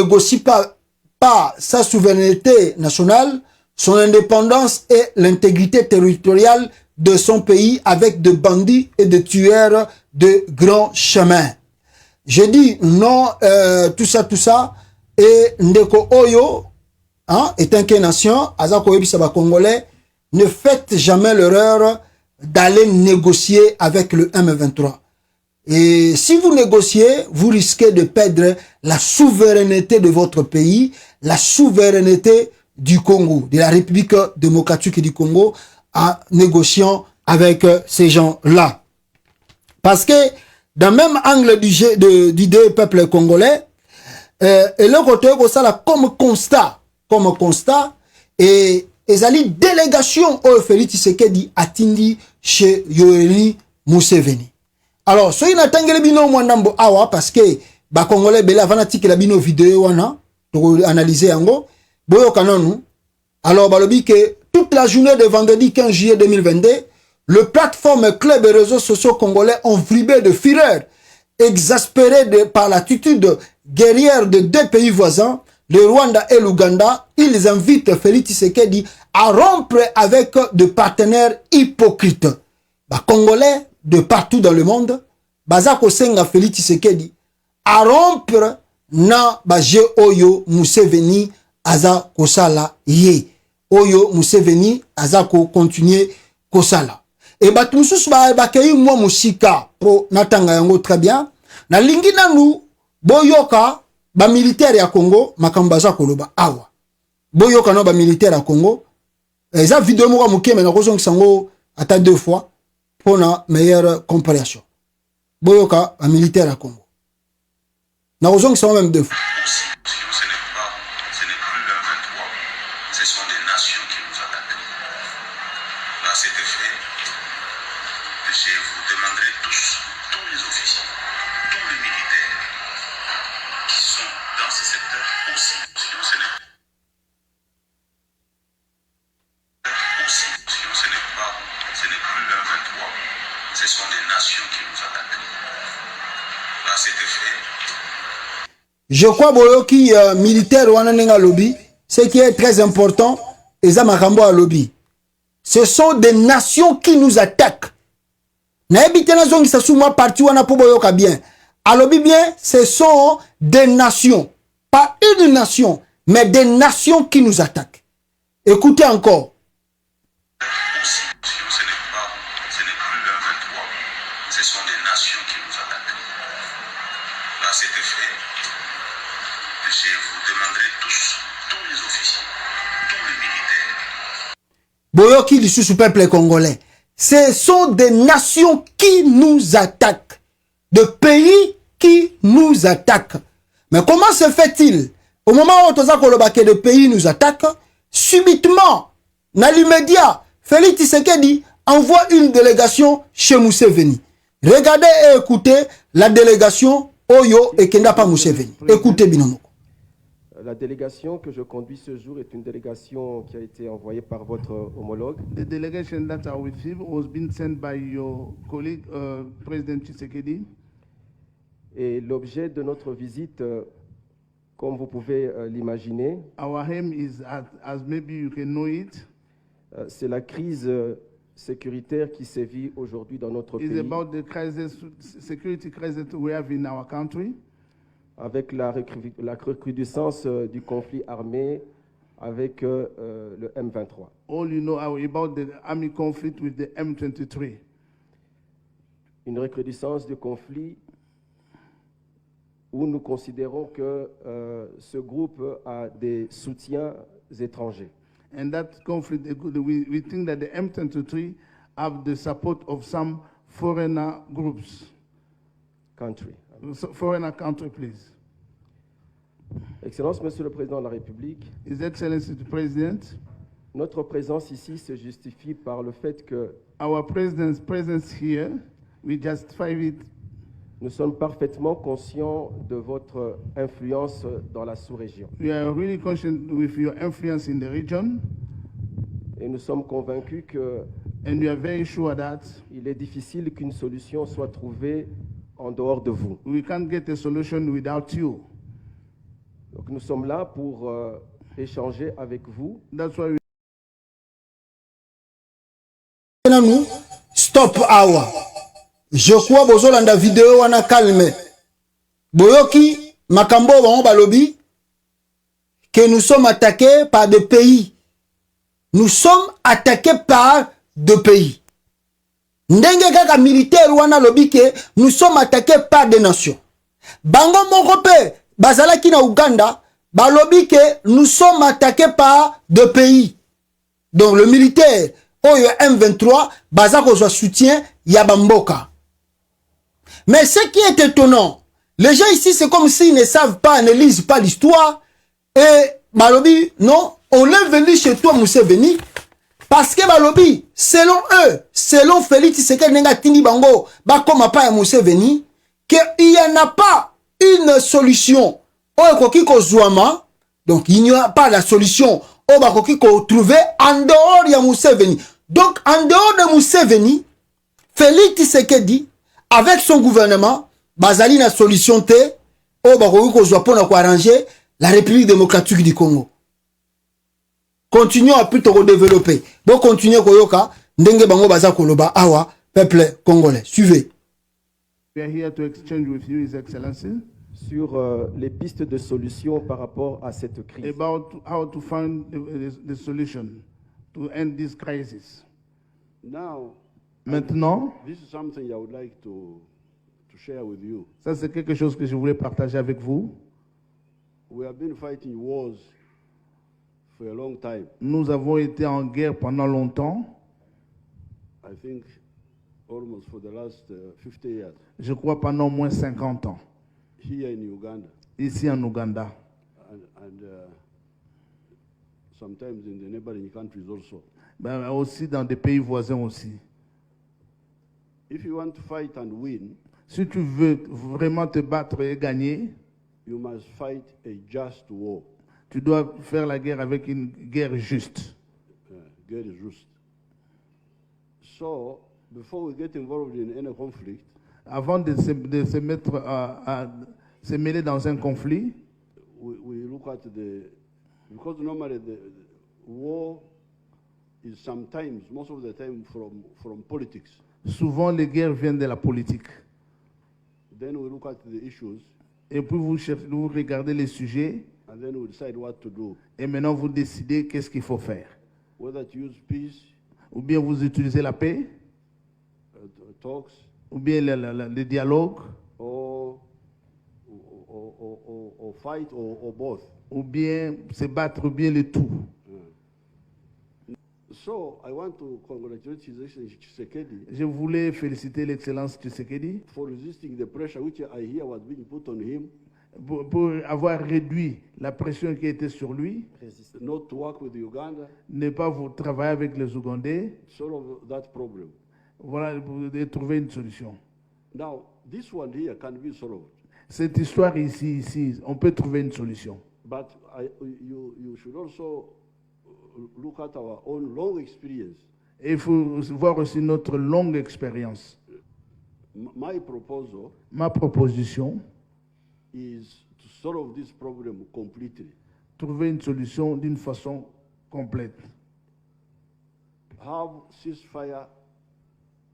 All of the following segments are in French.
négocie pas sa souveraineté nationale, son indépendance et l'intégrité territoriale de son pays avec de bandits et de tueurs de grands chemins. Je dis non, tout ça, et Ndeko Oyo, hein, étant qu'une nation, Azako Ebisaba Congolais, ne faites jamais l'erreur d'aller négocier avec le M23. Et si vous négociez, vous risquez de perdre la souveraineté de votre pays, la souveraineté du Congo, de la République démocratique du Congo, en négociant avec ces gens-là. Parce que, dans le même angle du peuple congolais, et le côté ça comme constat, et ezali délégation au Félix Tshisekedi atindi chez Yoweri Museveni. Alors, soy na tangele bino mwandambo awa parce que ba congolais bela vanatiki la bino vidéo wana to analyser yango boyo kanonu. Alors balobi que toute la journée de vendredi 15 juillet 2022, le plateforme club et réseaux sociaux congolais ont vribé de fureur, exaspérés par l'attitude guerrière de deux pays voisins, le Rwanda et l'Ouganda. Ils invitent Félix Tshisekedi à rompre avec des partenaires hypocrites. Bah, Congolais de partout dans le monde, Bazako Senga Félix Tshisekedi à rompre na baje Oyo Museveni aza kosala ye. Oyo Museveni aza ko continuer kosala. Et bah tout ça ba kei moi musika pro natanga yango très bien. Na lingi nanu boyoka ba militaire ya Congo makambaza koloba awa. Boyoka no ba militaire ya Congo. Eza vidéo mo muke me na kozong sango ata 2 fois pour une meilleure compréhension. Boyoka ba militaire ya Congo. Na kozong sango même 2 fois. Je crois boyoki militaire wananenga lobby, ce qui est très important, ezamakambo à lobby. Ce sont des nations qui nous attaquent. Na ebitena zongi sasuma parti wana po boyoka bien. À lobby bien, ce sont des nations, pas une nation, mais des nations qui nous attaquent. Écoutez encore. Boyoki du peuple congolais. Ce sont des nations qui nous attaquent. De pays qui nous attaquent. Mais comment se fait-il? Au moment où de pays nous attaquent, subitement, dans l'immédiat, Félix Tshisekedi envoie une délégation chez Museveni. Regardez et écoutez la délégation Oyo et Kendapa Museveni. Écoutez Binomoko. La délégation que je conduis ce jour est une délégation qui a été envoyée par votre homologue. The delegation that are with him was being sent by your colleague, President Tshisekedi. Et l'objet de notre visite, comme vous pouvez l'imaginer, our aim is, as maybe you can know it, c'est la crise sécuritaire qui sévit aujourd'hui dans notre pays. It's about the crisis, security crisis we have in our country. Avec la recrudescence du conflit armé avec le M23. All you know about the army conflict with the M23. Une recrudescence du conflit où nous considérons que ce groupe a des soutiens étrangers. And that conflict, we think that the M23 have the support of some foreigner groups. Country. Foreigner country, please. Excellence, Monsieur le Président de la République. His Excellency the President. Notre présence ici se justifie par le fait que our President's presence here, we justify it. Nous sommes parfaitement conscients de votre influence dans la sous-région. We are really conscious with your influence in the region. Et nous sommes convaincus que and we are very sure that il est difficile qu'une solution soit trouvée en dehors de vous. We can't get a solution without you. Donc nous sommes là pour échanger avec vous. That's why nous stop awa. Je crois bozolanda vidéo wana calme. Boyoki makambo bango balobi que nous sommes attaqués par des pays. Nous sommes attaqués par deux pays. Ndenge kaka militaire wana lobi que nous sommes attaqués par des nations. Bango moko pe bazalaki na Uganda balobi que nous sommes attaqués par deux pays. Donc le militaire Oyo M23 bazako soit soutien Yabamboka. Mais ce qui est étonnant, les gens ici c'est comme s'ils ne savent pas, ne lisent pas l'histoire. Et balobi non, on est venu chez toi Museveni parce que balobi selon eux, selon Félix Tshisekedi Nenga Tindi Bango, bakoma pa ya Museveni, qu'il n'y en a pas une solution. Donc il n'y a pas la solution. Bakoki ko trouver en dehors de Museveni. Donc en dehors de Museveni, Félix Tshisekedi avec son gouvernement, bazali na solution te bakoki ko zwa pona ko arranger la République démocratique du Congo. Continuons à plutôt développer. Bon continuer koyoka ndenge bango baza koloba awa peuple congolais. Suivez. we are here to exchange with you, His Excellency, sur les pistes de solutions par rapport à cette crise. about how to find the solution to end this crisis. Now, Maintenant, this is something I would like to share with you. ça c'est quelque chose que je voulais partager avec vous. We have been fighting wars for a long time. Nous avons été en guerre pendant longtemps, I think almost for the last 50 years je crois pendant au moins 50 ans, here in Uganda ici en Ouganda, and sometimes in the neighboring countries also. ben, aussi dans des pays voisins aussi. If you want to fight and win, Si tu veux vraiment te battre et gagner, you must fight a just war. tu dois faire la guerre avec une guerre juste. Guerre is just. So, before we get involved in any conflict, Avant de se mettre à se mêler dans un conflit, we look at because normally the war is sometimes, most of the time, from politics. souvent les guerres viennent de la politique. Then we look at the issues, Et puis vous regardez les sujets and then we decide what to do. et maintenant vous décidez qu'est-ce qu'il faut faire. Whether to use peace, Ou bien vous utilisez la paix, talks, ou bien le dialogue, or fight, or both. ou bien se battre, ou bien le tout. So I want to congratulate His Excellency Tshisekedi Je voulais féliciter l'excellence Tshisekedi for resisting the pressure which I hear was being put on him, pour avoir réduit la pression qui était sur lui, not to work with Uganda, ne pas vous travailler avec les Ougandais, solve that problem. voilà, pour trouver une solution. Now, this one here can be solved, Cette histoire ici, on peut trouver une solution. but you should also look at our own long experience. Et il faut voir aussi notre longue expérience. My proposal Ma proposition, is to solve this problem completely. trouver une solution d'une façon complète. Have ceasefire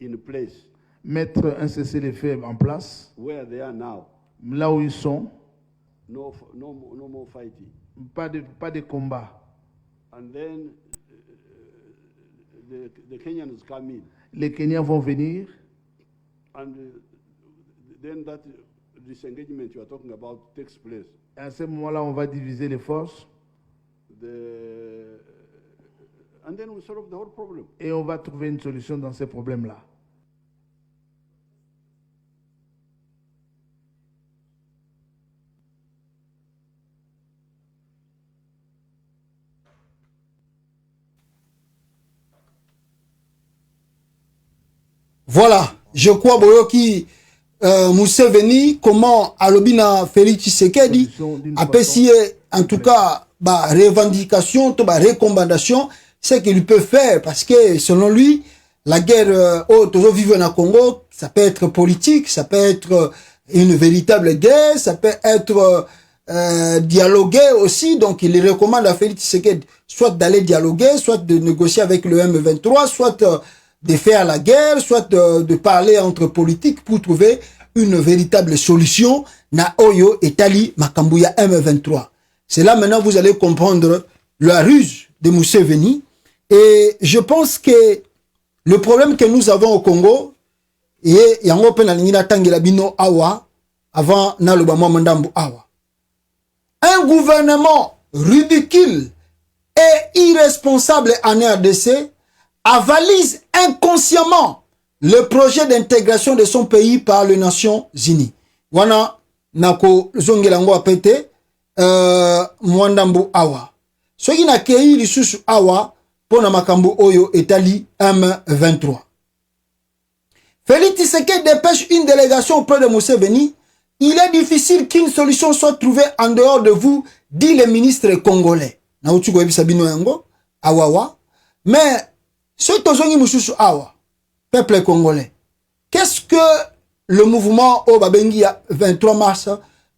in place Mettre un cessez-le-feu en place, where they are now. là où ils sont, No more fighting. pas de combat. And then the Kenyans come in, Les Kenyans vont venir, and then that disengagement you are talking about takes place. et à ce moment-là, on va diviser les forces, And then we solve the whole problem. et on va trouver une solution dans ces problèmes-là. Voilà, je crois Boyoki Museveni, comment Alobina Félix Tshisekedi a payé en tout cas bah revendication, bah recommandation, c'est qu'il peut faire parce que selon lui, la guerre au vivre au Congo, ça peut être politique, ça peut être une véritable guerre, ça peut être dialoguer aussi. Donc, il recommande à Félix Tshisekedi soit d'aller dialoguer, soit de négocier avec le M23, soit de faire la guerre, soit de parler entre politiques pour trouver une véritable solution na Oyo Etali Makambuya M23. C'est là maintenant vous allez comprendre la ruse de Museveni. Et je pense que le problème que nous avons au Congo, et yango pe na lingina tangela bino awa avant na lobamo mandambu awa. Un gouvernement ridicule et irresponsable en RDC avalise inconsciemment le projet d'intégration de son pays par les Nations Unies. Wana nako zongelango apete mwandambu awa. Soki na kei lisusu awa pona makambu oyo etali M23. Félix Tshisekedi dépêche une délégation auprès de Museveni. Il est difficile qu'une solution soit trouvée en dehors de vous, dit le ministre congolais. Na utuko ebisa bino yango awawa. Mais ce tozongi mususu awa peuple congolais. Qu'est-ce que le mouvement au Babengi 23 mars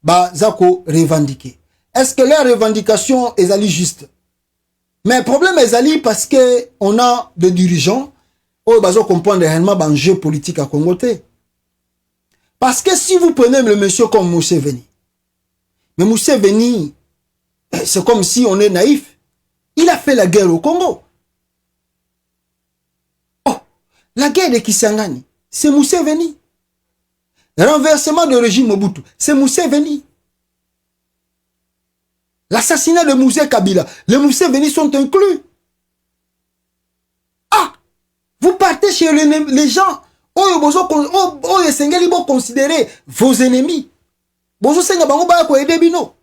bazako revendiquer? Est-ce que les revendications est ali juste? Mais le problème est ali parce que on a des dirigeants au bazo comprendre réellement l'enjeu politique à Congo. Parce que si vous prenez le monsieur comme Museveni, mais Museveni, c'est comme si on est naïf. Il a fait la guerre au Congo. Oh, la guerre de Kisangani, c'est Museveni. Renversement du régime Mobutu, c'est Museveni. L'assassinat de Mouzé Kabila, les Museveni sont inclus. Ah, vous partez chez les gens. Oh, Sengeli bo considérer vos ennemis. Bozo senga bango ba ko aider bino.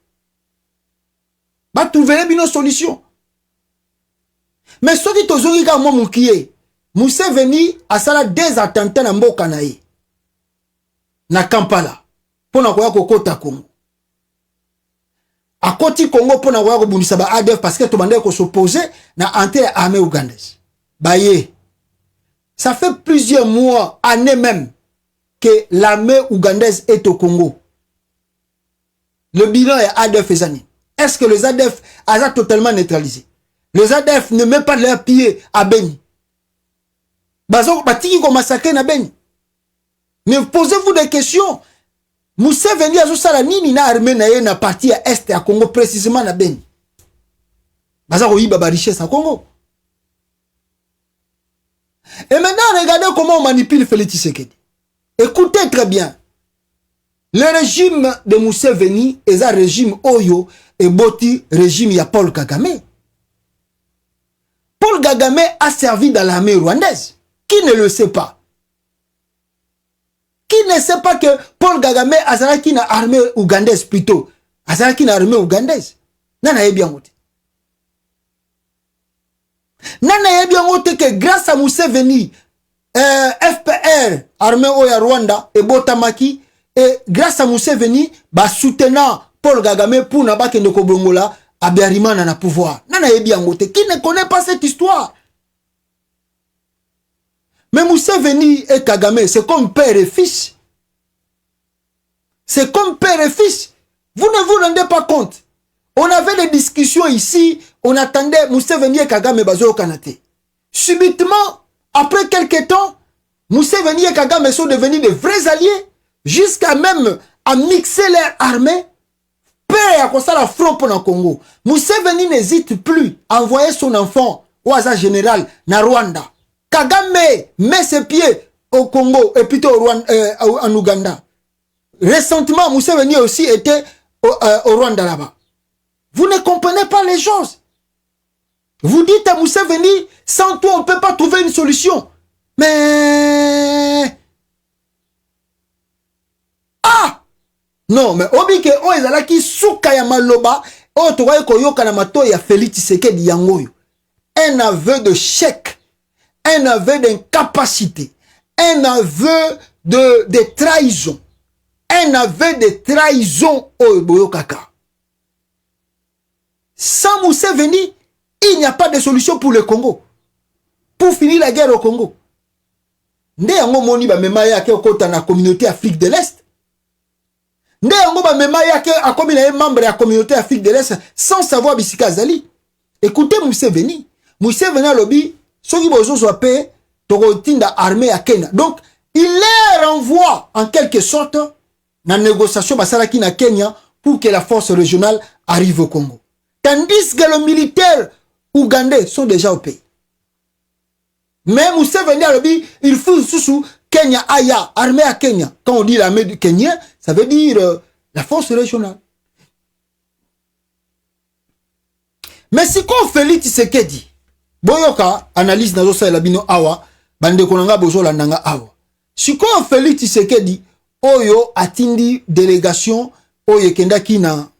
Ba trouver bino solution. Mais ce qui tozongi ka mo mukié, Museveni asala des attentats na mboka na ye. Na Kampala. Pona ko ya kokota Congo. A koti Congo pona ko ya ko bundisa ba ADF parce que to bande ko s'opposer na anti-armée ougandaise. Baye. Ça fait plusieurs mois, années même, que l'armée ougandaise est au Congo. Le bilan est ADF et Zani. Est-ce que les ADF ont totalement neutralisé? Les ADF ne mettent pas leurs pieds à Beni. Bazo batiki ko massacrer na Beni. Mais posez-vous des questions. Museveni azo sala nini na armée na ye na partie à est à Congo précisément na Beni. Bazo ko yiba ba richesse à Congo. Et maintenant, regardez comment on manipule Félix Tshisekedi. Écoutez très bien. Le régime de Museveni est un régime Oyo et Boti régime ya Paul Kagame. Paul Kagame a servi dans l'armée rwandaise. Qui ne le sait pas? Qui ne sait pas que Paul Kagame a servi dans l'armée ougandaise plutôt? A servi dans l'armée ougandaise. Nana bien voté. Nana yebi ngote que grâce à Museveni, FPR, armée Oya Rwanda, et Botamaki, et grâce à Museveni, ba soutenant Paul Kagame pour na bake ndeko bongola, abiarimana na pouvoir. Nana yebi ngote, qui ne connaît pas cette histoire? Mais Museveni et Kagame, c'est comme père et fils. C'est comme père et fils. Vous ne vous rendez pas compte. On avait des discussions ici, on attendait Museveni et Kagame bazo kanate. Subitement, après quelques temps, Museveni et Kagame sont devenus de vrais alliés, jusqu'à même à mixer leurs armées, prêt à construire la front pour le Congo. Museveni n'hésite plus à envoyer son enfant au hasard général na Rwanda. Kagame met ses pieds au Congo et plutôt en Ouganda. Récemment, Museveni aussi était au Rwanda là-bas. Vous ne comprenez pas les choses. Vous dites à Museveni, sans toi on ne peut pas trouver une solution. Mais... Ah! Non, mais obike o ezalaki suka ya maloba, o tokai koyoka na mato ya Félix Tshisekedi yangoyo. Un aveu de chèque, un aveu d'incapacité, un aveu de trahison, un aveu de trahison o boyokaka. Sans Museveni, il n'y a pas de solution pour le Congo. Pour finir la guerre au Congo. Nde yango moni ba memaya ke okota na communauté Afrique de l'Est. Nde yango ba mema yake akomi na membre de la communauté Afrique de l'Est sans savoir bisika zali. Écoutez Museveni. Museveni alobi soki bozo so pe tokotinda armée ya Kenya. Donc il les renvoie en quelque sorte dans la négociation basalaki na Kenya pour que la force régionale arrive au Congo. Tandis que les militaires ougandais sont déjà au pays. Mais Museveni alobi il faut sous Kenya aya, armée à Kenya. Quand on dit l'armée du Kenya, ça veut dire la force régionale. Mais si qu'on Félix Tshisekedi, boyoka analyse nazo sa labino awa, bande konanga bozo landanga awa. Si qu'on Félix Tshisekedi, oyo atindi délégation oyo kendaki na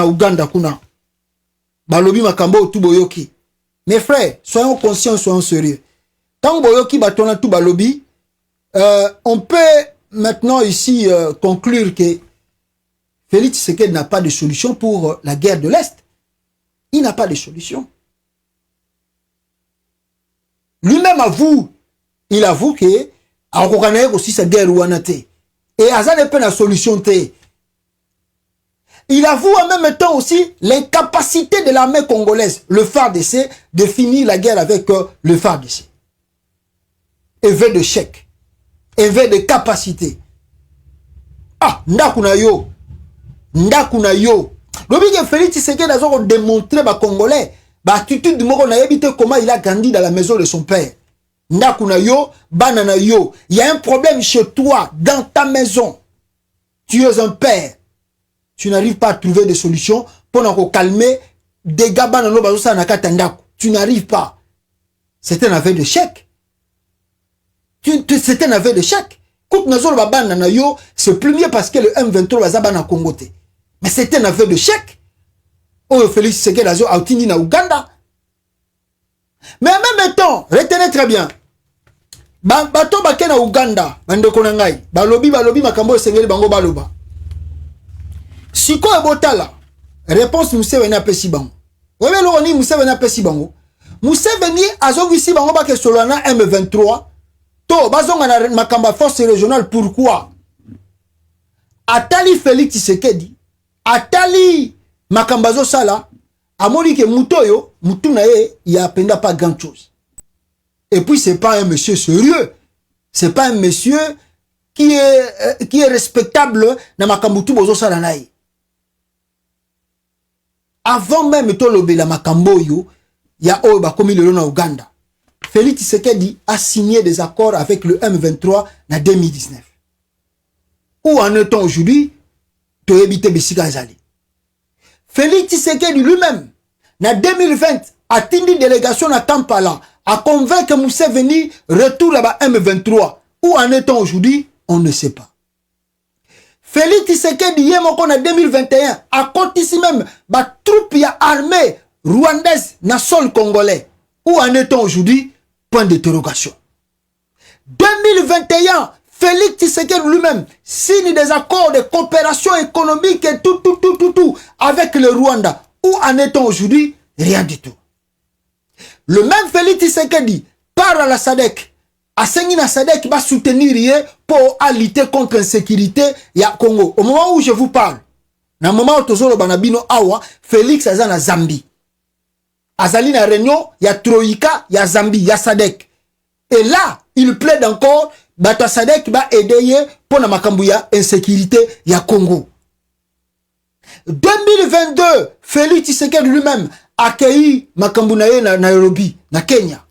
Uganda kuna. Balobi makambo tout boyoki. Mes frères, soyons conscients, soyons sérieux. Tant boyoki batona tout balobi, on peut maintenant ici conclure que Félix Tshisekedi n'a pas de solution pour la guerre de l'Est. Il n'a pas de solution. Lui-même avoue, il avoue que a aussi sa guerre ouanate. Et Aza n'est pas la solution. Il avoue en même temps aussi l'incapacité de l'armée congolaise, le FARDC, de finir la guerre avec le FARDC. Éveil de chèque. Éveil de capacité. Ah, ndakuna yo. Ndakuna yo. Lobi que Félix Tshisekedi a démontré ba Congolais, ba attitude moko na yebite comment il a grandi dans la maison de son père. Ndakuna yo, banana yo. Il y a un problème chez toi, dans ta maison. Tu es un père. Tu n'arrives pas à trouver des solutions pour calmer des gars banano bazosa na katandaku. Tu n'arrives pas. C'est un aveu de chèque. C'est un aveu de chèque. C'est plus mieux parce que le M23 va zaba na Congo. Mais c'est un aveu de chèque. Oh, Félix Tshisekedi a outini na Uganda. Mais en même temps, retenez très bien. Bato bake na Uganda, bande konangai, balobi makambo esengeli bango baloba. Siko ebotala, réponse Museveni apesi bango. Webe loni Museveni apesi bango. Museveni azongisi bango bake solana M23. To bazonga na makamba force régionale, pourquoi? Atali Félix Tshisekedi, atali makambazo sala, amoni ke mutoyo, mutunae, il a penda pas grand chose. Et puis c'est pas un monsieur sérieux. C'est pas un monsieur qui est respectable na makambutu bozo sala nae. Avant même to lobe la makambo yo, ya oyo ba komi lelo na Uganda. Félix Tshisekedi a signé des accords avec le M23 en 2019. Où en est-on aujourd'hui? Félix Tshisekedi lui-même, en 2020, a tenu une délégation à Kampala, a convaincu Museveni retour à M23. Où en est-on aujourd'hui? On ne sait pas. Félix Tshisekedi, en 2021, a compté ici même, ba troupe ya armée rwandaise na sol congolais. Où en est-on aujourd'hui? Point d'interrogation. 2021, Félix Tshisekedi lui-même signe des accords de coopération économique et tout avec le Rwanda. Où en est-on aujourd'hui? Rien du tout. Le même Félix Tshisekedi part à la SADC. A Sengina SADC va soutenir pour lutter contre l'insécurité ya Congo. Au moment où je vous parle, na moment où tozolo banabino awa, Félix azana Zambie. Azali na réunion, il y a Troïka, il y a Zambie, il y a SADC. Et là, il plaide encore, Bata SADC va aider pour la makambouya insécurité, il y a Congo. 2022, Félix Tshisekedi lui-même accueilli Makambounaye na Nairobi, na Kenya.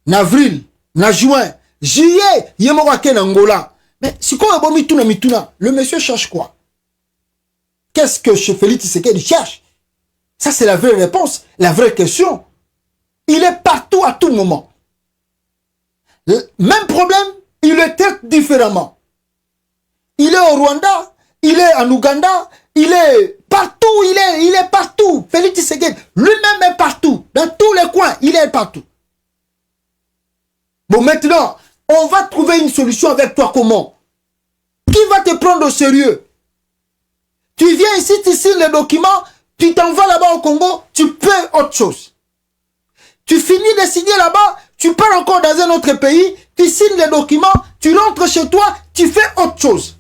En avril, en juin, juillet, il y a na Angola. Mais si quoi mituna, le monsieur cherche quoi? Qu'est-ce que Félix Tshisekedi cherche? Ça, c'est la vraie réponse, la vraie question. Il est partout à tout moment. Le même problème, il le traite différemment. Il est au Rwanda, il est en Ouganda, il est partout, il est partout. Félix Tshisekedi, lui-même est partout. Dans tous les coins, il est partout. Bon, maintenant, on va trouver une solution avec toi comment? Qui va te prendre au sérieux? Tu viens ici, tu signes les documents, tu t'en vas là-bas au Congo, tu peux autre chose. Tu finis de signer là-bas, tu pars encore dans un autre pays, tu signes les documents, tu rentres chez toi, tu fais autre chose.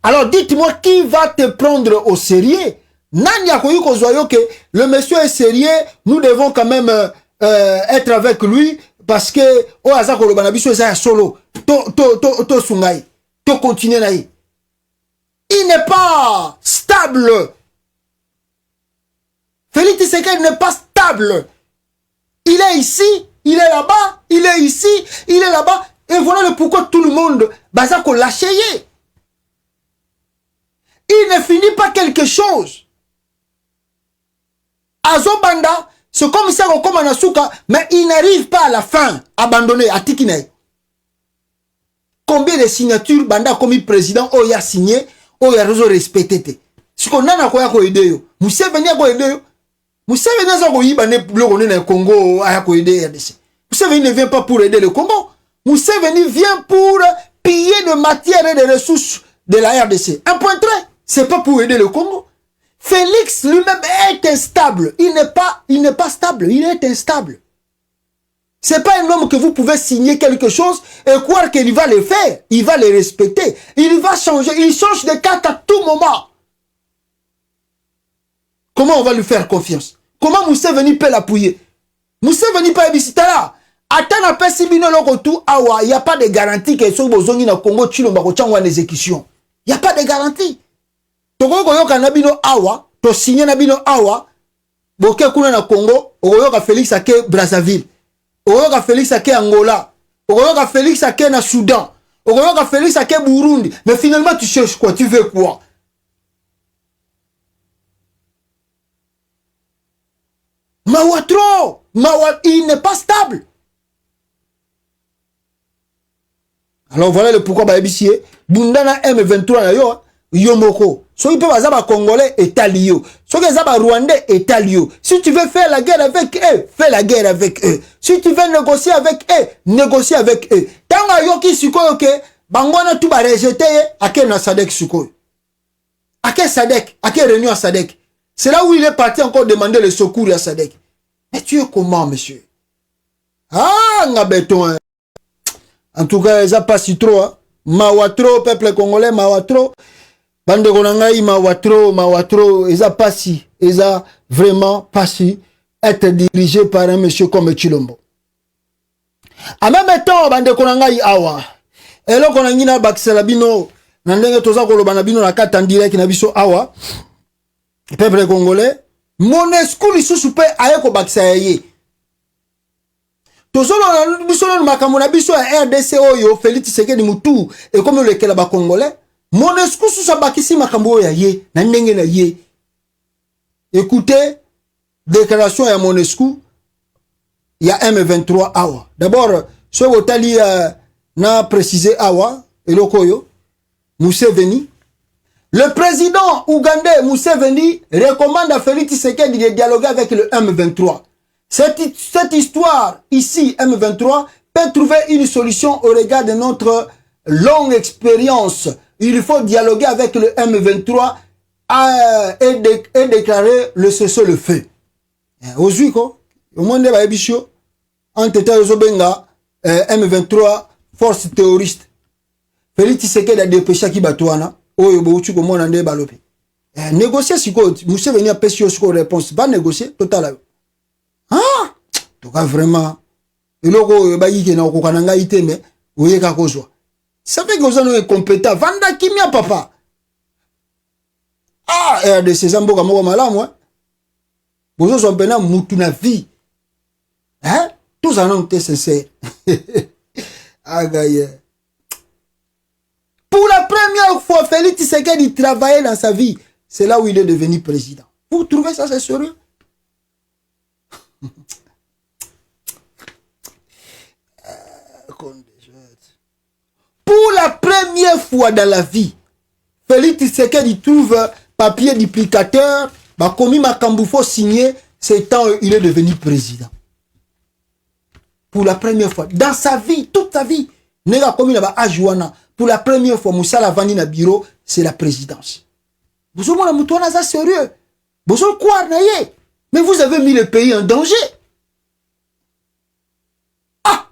Alors dites-moi qui va te prendre au sérieux? Nani akoyi kozwa que le monsieur est sérieux, nous devons quand même être avec lui parce que o azako lo banabiso eza solo. To sungai. To continuer na. Il n'est pas stable. Félix Tshisekedi n'est pas stable. Il est ici, il est là-bas, il est ici, il est là-bas. Et voilà le pourquoi tout le monde bazako lâché. Il ne finit pas quelque chose. Azobanda, c'est comme ça qu'on commence à souka, mais il n'arrive pas à la fin. Abandonné, à Tikine. Combien de signatures Banda comme président oh, il a signé, oh, il a respecté. Ce qu'on a quoi à aider yo. Museveni a quoi aider yo. Museveni a quoi aider le Congo a quoi aider RDC. Museveni ne vient pas pour aider le Congo. Museveni vient pour piller de matière et de ressources de la RDC. Un point trait. C'est pas pour aider le Congo. Félix lui-même est instable. Il n'est pas stable. Il est instable. C'est pas un homme que vous pouvez signer quelque chose et croire qu'il va le faire. Il va le respecter. Il va changer. Il change de carte à tout moment. Comment on va lui faire confiance? Comment Museveni peut l'appuyer? Museveni peut visiter là. Attends un peu si bino lokotu awa. Il n'y a pas de garantie que ce bozongi na Congo chilomba kochangwa en exécution. Il n'y a pas de garantie. Toko koyoka na bino awa, to signé na bino awa, boke kuna na Congo, okoyoka Félix ake Brazzaville, okoyoka Félix ake Angola, okoyoka Félix ake na Soudan, okoyoka Félix ake Burundi, mais finalement tu cherches quoi? Tu veux quoi? Mawatro, il n'est pas stable. Alors voilà le pourquoi Babissier, Bundana M23 na yo, Yomoko. Ceux qui peuvent avoir Congolais et Talio. Ceux qui peuvent Rwandais et Talio. Si tu veux faire la guerre avec eux, fais la guerre avec eux. Si tu veux négocier avec eux, négocie avec eux. Tant que yoki suko yoke, bangwana tout va rejeter ake na Sadek suko. Ake Sadek, ake réunion à Sadek. C'est là où il est parti encore demander le secours à Sadek. Mais tu es comment, monsieur? Ah, nga béton. En tout cas, ça passe si trop. Hein. Mawatro, peuple congolais, Mawatro. Bande konangai mawatro, eza passi, eza vraiment passi, être dirigé par un monsieur comme Chilombo. En même temps, bande konangai awa, elo konangina bakisela bino, nandenge toza kolobana bino na kata en direct na biso awa, peuple congolais, Monesco lisusu pe ayeko bakisa ye. Tozolo na biso na makambo na biso ya RDC oyo, Félix Tshisekedi mutu, et comme le kelaba congolais, Monesco sous sa bakisi makambo ya ye, na ndenge na ye. Écoutez, déclaration ya Monesco, ya M23 awa. D'abord, ce Otali n'a précisé awa, et lokoyo, Museveni. Le président ougandais Museveni recommande à Félix Tshisekedi de dialoguer avec le M23. Cette histoire ici, M23, peut trouver une solution au regard de notre longue expérience. Il faut dialoguer avec le M23 et déclarer le cessez-le-feu. Aujourd'hui, au moins de Baébisho, en tête Benga, M23, force terroriste. Félix Tshisekedi a dépêché qui batouana, oyo bouchu comme on en est balopé. Négocier si quoi, monsieur venir pêcher sur réponse, va négocier total. Ah, tout cas vraiment, le logo baïki na okokananga iteme, oye kakozwa. Ça fait que vous êtes compétents. Vanda kimia papa. Ah, RDC Zamboka moko malamu, hein. Vous êtes en peine moutou na vie. Hein? Tous en ont été sincères. Ah, gaïe. Pour la première fois, Félix Tshisekedi travaillait dans sa vie. C'est là où il est devenu président. Vous trouvez ça, c'est sérieux? Pour la première fois dans la vie, Félix Tshisekedi trouve papier duplicateur, bah comme Makambu faut signer, c'est temps il est devenu président. Pour la première fois dans sa vie, toute sa vie, nega comme il a ajuana. Pour la première fois, Moussa Lavani na bureau, c'est la présidence. Vous avez moutouana ça sérieux. Vous avez quoi naïe? Mais vous avez mis le pays en danger. Ah,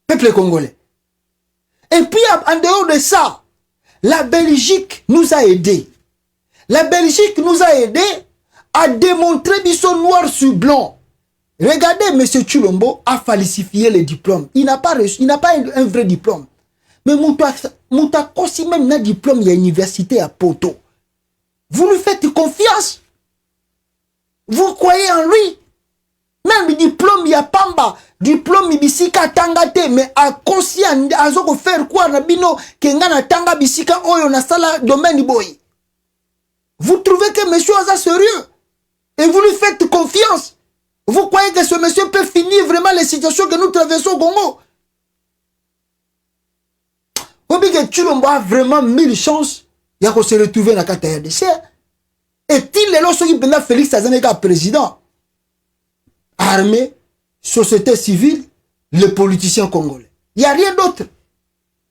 peuple congolais. Et puis, en dehors de ça, La Belgique nous a aidés. La Belgique nous a aidés à démontrer biso noir sur blanc. Regardez, M. Tshilombo a falsifié les diplômes. Il n'a pas reçu, il n'a pas un vrai diplôme. Mais Mouta aussi même un diplôme, il y a université à Poto. Vous lui faites confiance. Vous croyez en lui. Même le diplôme, il y a Pamba. Diplôme, il bisika tangate. Mais à conscient, à zoko faire quoi, nabino, kengana tanga bisika oyo na sala domaine boy. Vous trouvez que monsieur est sérieux. Et vous lui faites confiance. Vous croyez que ce monsieur peut finir vraiment les situations que nous traversons au Congo? Vous voyez que Tshilombo a vraiment 1000 chances de se retrouver dans la RDC. Est-il lorsque Félix Azanega président, armée, société civile, les politiciens congolais? Il n'y a rien d'autre.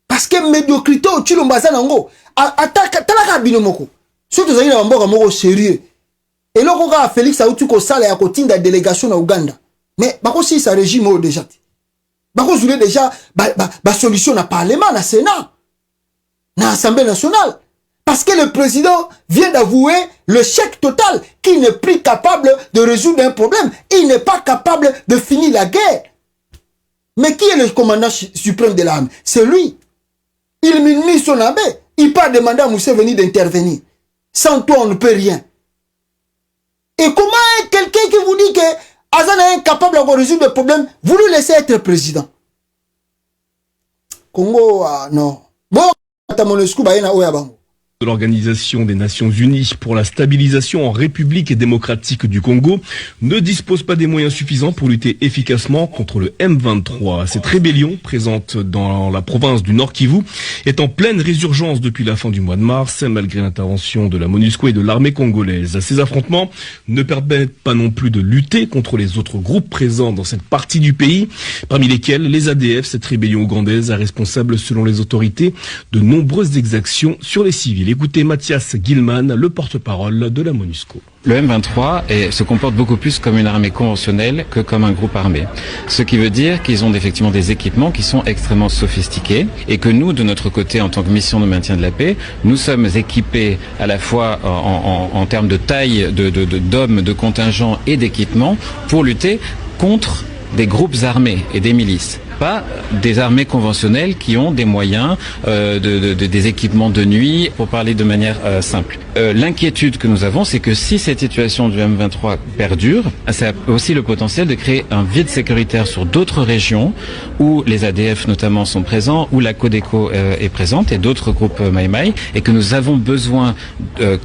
Parce que médiocrité au Tshilombo Azanango, talaka binomoko. Surtout Zahina Wamboka moko sérieux. Et là, quand Félix a eu sala ya kotinda délégation na Uganda. Mais bako si sa régime déjà. Bako zoulé déjà ba solution na parlement, na Sénat, na Assemblée nationale. Parce que le président vient d'avouer le chèque total, qu'il n'est plus capable de résoudre un problème. Il n'est pas capable de finir la guerre. Mais qui est le commandant suprême de l'armée? C'est lui. Il minimise son abbé. Il part demander à Museveni d'intervenir. Sans toi, on ne peut rien. Et comment est quelqu'un qui vous dit que Azan est incapable de résoudre le problème, vous lui laissez être président? Congo, non. Bon, de l'Organisation des Nations Unies pour la stabilisation en République démocratique du Congo ne dispose pas des moyens suffisants pour lutter efficacement contre le M23. Cette rébellion, présente dans la province du Nord Kivu, est en pleine résurgence depuis la fin du mois de mars, malgré l'intervention de la MONUSCO et de l'armée congolaise. Ces affrontements ne permettent pas non plus de lutter contre les autres groupes présents dans cette partie du pays, parmi lesquels les ADF, cette rébellion ougandaise, est responsable selon les autorités de nombreuses exactions sur les civils. Écoutez Mathias Gilman, le porte-parole de la MONUSCO. Le M23 se comporte beaucoup plus comme une armée conventionnelle que comme un groupe armé. Ce qui veut dire qu'ils ont effectivement des équipements qui sont extrêmement sophistiqués et que nous, de notre côté, en tant que mission de maintien de la paix, nous sommes équipés à la fois en termes de taille d'hommes, de contingents et d'équipements pour lutter contre des groupes armés et des milices. Pas des armées conventionnelles qui ont des moyens, des équipements de nuit, pour parler de manière simple. L'inquiétude que nous avons, c'est que si cette situation du M23 perdure, ça a aussi le potentiel de créer un vide sécuritaire sur d'autres régions où les ADF notamment sont présents, où la Codeco est présente et d'autres groupes Maï-Maï, et que nous avons besoin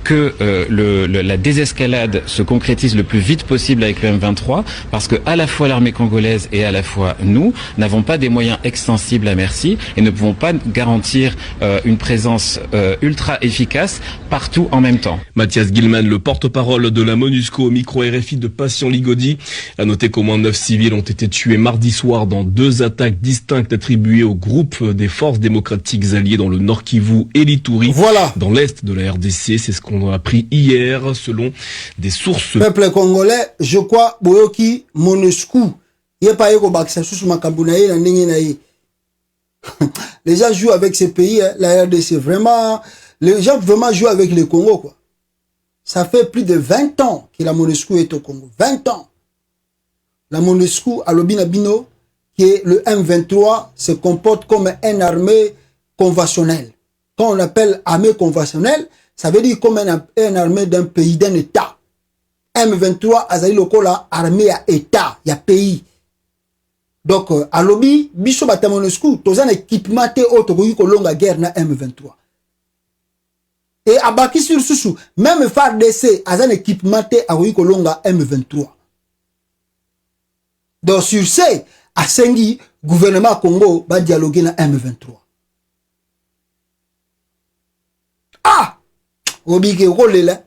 que la désescalade se concrétise le plus vite possible avec le M23, parce que à la fois l'armée congolaise et à la fois nous n'avons pas des moyens extensibles à merci et ne pouvons pas garantir une présence ultra efficace partout en même temps. Mathias Gilman, le porte-parole de la MONUSCO au micro RFI de Patient Ligodi, a noté qu'au moins 9 civils ont été tués mardi soir dans 2 attaques distinctes attribuées au groupe des forces démocratiques alliées dans le Nord Kivu et l'Ituri, voilà, dans l'est de la RDC. C'est ce qu'on a appris hier selon des sources. Peuple congolais, je crois, Boyoki, MONUSCO. Les gens jouent avec ces pays, la RDC, vraiment, les gens vraiment jouent avec le Congo, quoi. Ça fait plus de 20 ans que la MONUSCO est au Congo. 20 ans. La MONUSCO, à l'Obinabino, qui est le M23, se comporte comme une armée conventionnelle. Quand on appelle armée conventionnelle, ça veut dire comme une armée d'un pays, d'un État. M23, Azali Lokola, armée à État, il y a pays. Donc, à l'Obi, Biso Bata MONUSCO, tous un équipement té autre que longue guerre na M23. Et à Baki sur Soussou, même FARDC, a un équipement té à longue M23. Donc, sur ce, à Sengi, gouvernement Congo va dialoguer na M23. Ah! Obi ke rôle là.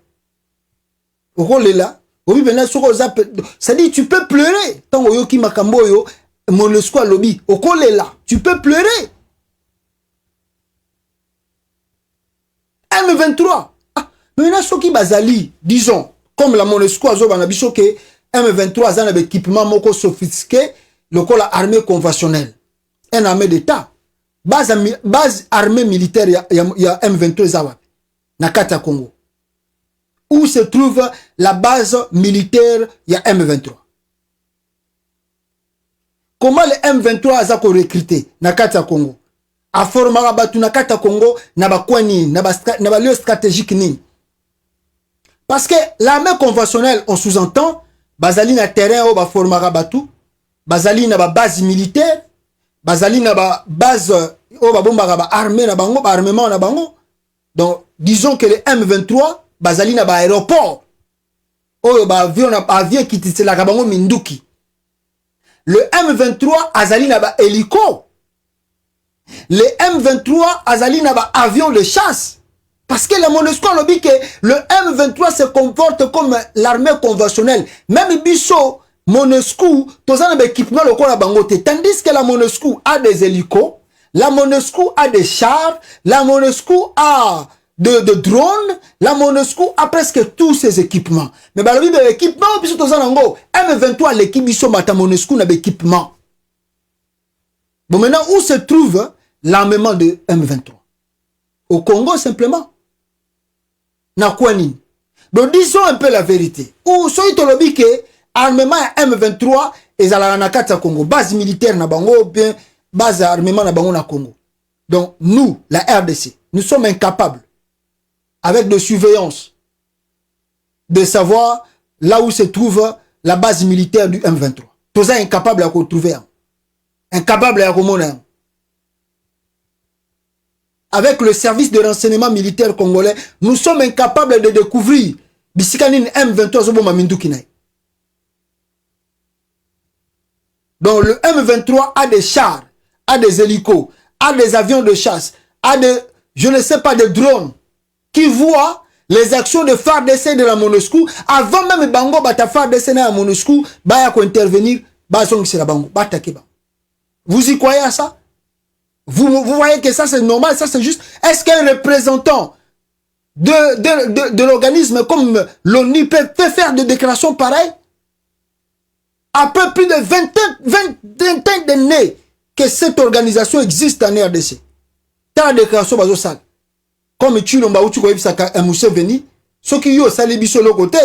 Rôle là. Obi bena soko zap. Ça dit tu peux pleurer tant oyoki makambo yo MONUSCO à lobby. Okole là, tu peux pleurer. M23. Ah, maintenant soki bazali, disons, comme la MONUSCO a zoba na biso ke M23 a un équipement moko sophistiqué, le col armée conventionnelle. Un armée d'État. base armée militaire ya M23 zawa na kata Congo. Où se trouve la base militaire ya M23? Comment le M23 a recruté na kata Congo? A formé batu na kata Congo na ba kwani na ba lieu stratégique ni. Parce que l'armée conventionnelle, on sous-entend bazali na terrain o ba formé batu, bazali na ba base militaire, bazali na ba base o ba bomba ba armée na bango, ba armement na bango. Donc disons que le M23 bazali na ba aéroport. O ba avion qui tisse la bango minduki. Le M23 azali na ba hélico. Le M23 azali na ba avion de chasse. Parce que la MONUSCO a dit que le M23 se comporte comme l'armée conventionnelle. Même biso MONUSCO, tous un équipement le la bangote. Tandis que la MONUSCO a des hélicos, la MONUSCO a des chars, la MONUSCO a de drones, la MONUSCO a presque tous ces équipements. Mais bah le équipement biso tous un ango. M23 l'équipe biso mata MONUSCO n'a d'équipement. Bon maintenant où se trouve l'armement de M23? Au Congo simplement. Na quoi nini? Donc disons un peu la vérité. Ou soy tolobi que armement M23 ezala na kata Congo, base militaire na bango bien base armement na bango na Congo. Donc nous, la RDC, nous sommes incapables avec de surveillance de savoir là où se trouve la base militaire du M23. Tous ça incapable à retrouver. Incapable à remonter. Avec le service de renseignement militaire congolais, nous sommes incapables de découvrir Bisikanin M23 Zoboma Mindukinaï. Donc le M23 a des chars, a des hélicos, a des avions de chasse, a des, je ne sais pas, des drones qui voient les actions de FARDC de la MONUSCO avant même Bango bata FARDC na la MONUSCO baya ko intervenir basong c'est la Bango batakeba. Vous y croyez à ça? Vous voyez que ça c'est normal, ça c'est juste. Est-ce qu'un représentant de l'organisme comme l'ONU peut faire des déclarations pareilles? Après plus de 20 ans d'années que cette organisation existe en RDC. Tant de déclarations bazo sal. Comme tu l'as dit, tu connais ça un Museveni, ceux qui y ont salé biso le côté,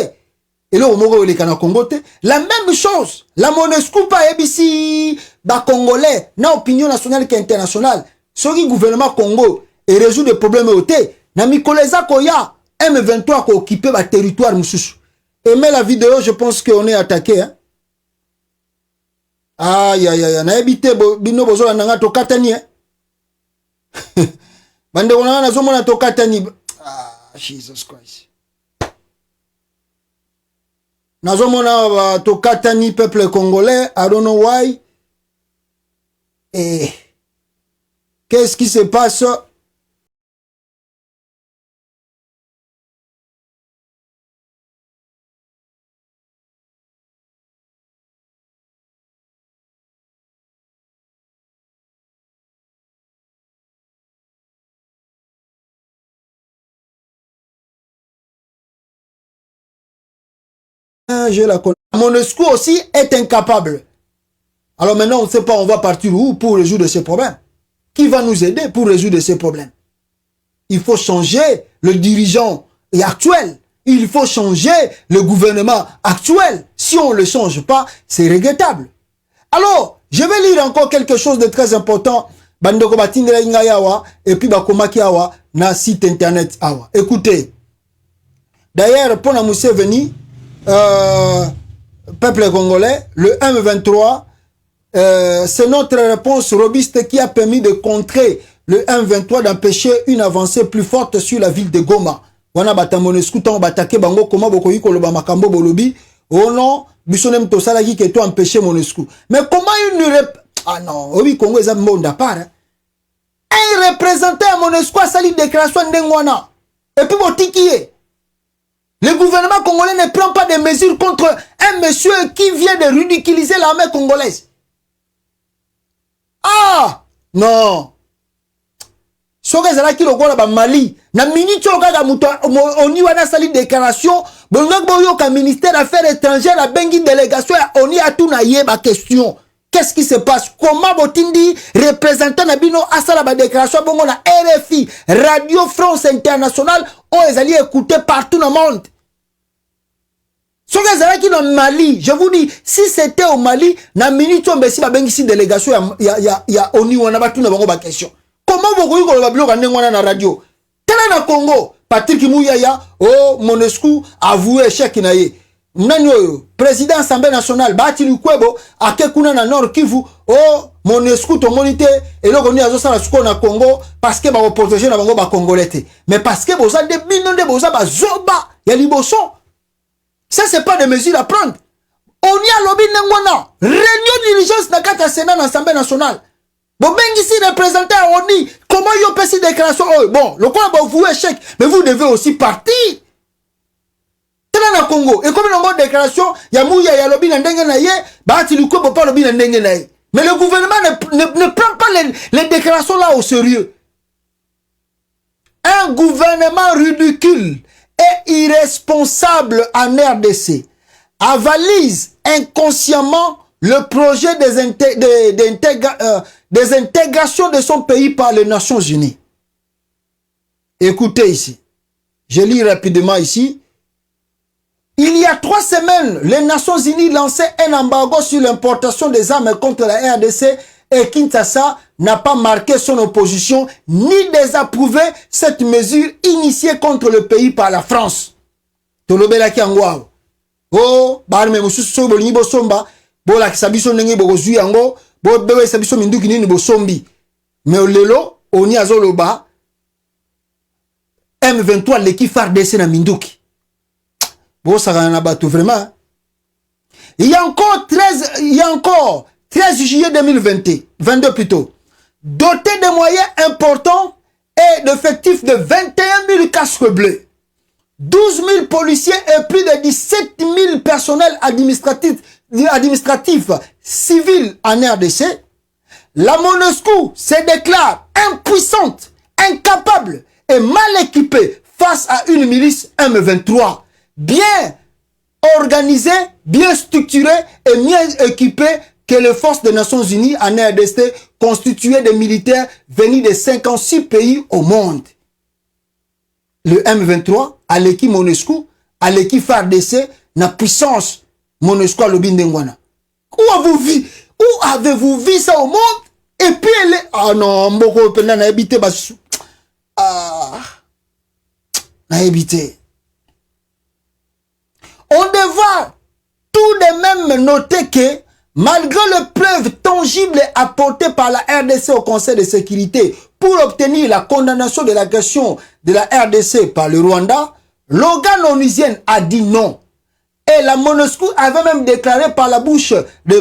et là au Mogo les Cana Congo, la même chose. La MONUSCO pas ici, ba Congolais, na opinion nationale qui internationale. Ceux qui gouvernement Congo et résout des problèmes au thé, na mikoleza koya M23 qui occupé ba territoire mususu. Aimez la vidéo, je pense qu'on est attaqué. Hein? Aïe aïe aïe, na ebité bino bozo nanga to katani. Hein? Bande wana na zomo na to katani. Ah, Jesus Christ. Na zomo na to katani peuple congolais, I don't know why. Et qu'est-ce qui se passe? Je la connais. MONUSCO aussi est incapable. Alors maintenant, on ne sait pas, on va partir où pour résoudre ces problèmes. Qui va nous aider pour résoudre ces problèmes? Il faut changer le dirigeant actuel. Il faut changer le gouvernement actuel. Si on ne le change pas, c'est regrettable. Alors, je vais lire encore quelque chose de très important. Bandoko batindela ingayawa et puis bakomaki awa na site internet awa. Écoutez. D'ailleurs, pour la Museveni, peuple congolais, le M23, c'est notre réponse robuste qui a permis de contrer le M23, d'empêcher une avancée plus forte sur la ville de Goma. Wana bata MONUSCO tan batake bango koma bokoyi koloba makambo bolobi. Oh non, bisonem to salaki que to empêcher MONUSCO. Mais comment une ah non, oui Congo est un monde à part. Hein? Un représentant à MONUSCO a sali déclaration ndengwana. Et puis botiki est. Le gouvernement congolais ne prend pas de mesures contre un monsieur qui vient de ridiculiser l'armée congolaise. Ah non. Soka zalaki lokola ba Mali na minute okaka muto oni wana sali déclaration bongak boyo ka ministère affaires étrangères a bengi délégation ya oni a tout na yeba question qu'est-ce qui se passe? Comment Botindi, représentant Nabino, Asala ba déclaration, bon, on a RFI, Radio France Internationale, on les allait écouter partout dans le monde. Ce que qui dans Mali, je vous dis, si c'était au Mali, na minute on besi ba bengi délégation ya ONU on a battu na bango ba question. Comment vous voyez qu'on va bloquer na radio? Tena na Congo, Patrick Mouyaya, oh Monescu avoué échec na ye. Nani oyo, président Assemblée nationale, Bati Lukwebo, akekuna na Nord Kivu, oh Monescu to monité et là on est à ça suko na Congo parce que ba protéger na bango ba congolais. Mais parce que boza de binonde boza ba zoba ya liboso. Ça, c'est pas des mesures à prendre. On y a lobby n'engwana. Réunion d'urgence dans le Sénat dans l'Assemblée nationale. Bon, ben ici, représentant on dit, comment y a pas ces déclarations? Oh, bon, le quoi, vous échec, mais vous devez aussi partir. Dans le Congo, et comme il y a une déclaration, il y a Mouya, il y a lobby n'engwana, bah, tu ne peux pas lobby n'engwana. Mais le gouvernement ne prend pas les déclarations là au sérieux. Un gouvernement ridicule et irresponsable en RDC avalise inconsciemment le projet des intégrations de son pays par les Nations Unies. Écoutez ici, je lis rapidement ici. Il y a 3 semaines, les Nations Unies lançaient un embargo sur l'importation des armes contre la RDC et Kinshasa n'a pas marqué son opposition ni désapprouvé cette mesure initiée contre le pays par la France. Tolobela ki angwa. Oh, barme mususu so bolingi bo somba, bo la kisabiso ndenge bo zui yango, bo bewe sabiso minduki nini bo sombi. Mais lelo, oni azoloba M23 leki FARDC na minduki. Bo saka na bato vraiment. Il y a encore 13 juillet 2022 plutôt, doté de moyens importants et d'effectifs de 21 000 casques bleus, 12 000 policiers et plus de 17 000 personnels administratifs civils en RDC, la MONUSCO se déclare impuissante, incapable et mal équipée face à une milice M23, bien organisée, bien structurée et mieux équipée que les forces des Nations Unies en RDC constituées de militaires venus de 56 pays au monde. Le M23, à l'équipe MONUSCO, à l'équipe FARDC, na puissance MONUSCO à l'Obindengwana. Où avez-vous vu ça au monde? Et puis elle est... Ah non, Mboko Penda n'a habité Bassou. Ah... N'a habité. On devra tout de même noter que malgré les preuves tangibles apportées par la RDC au Conseil de sécurité pour obtenir la condamnation de l'agression de la RDC par le Rwanda, l'organe onusienne a dit non. Et la MONUSCO avait même déclaré par la bouche de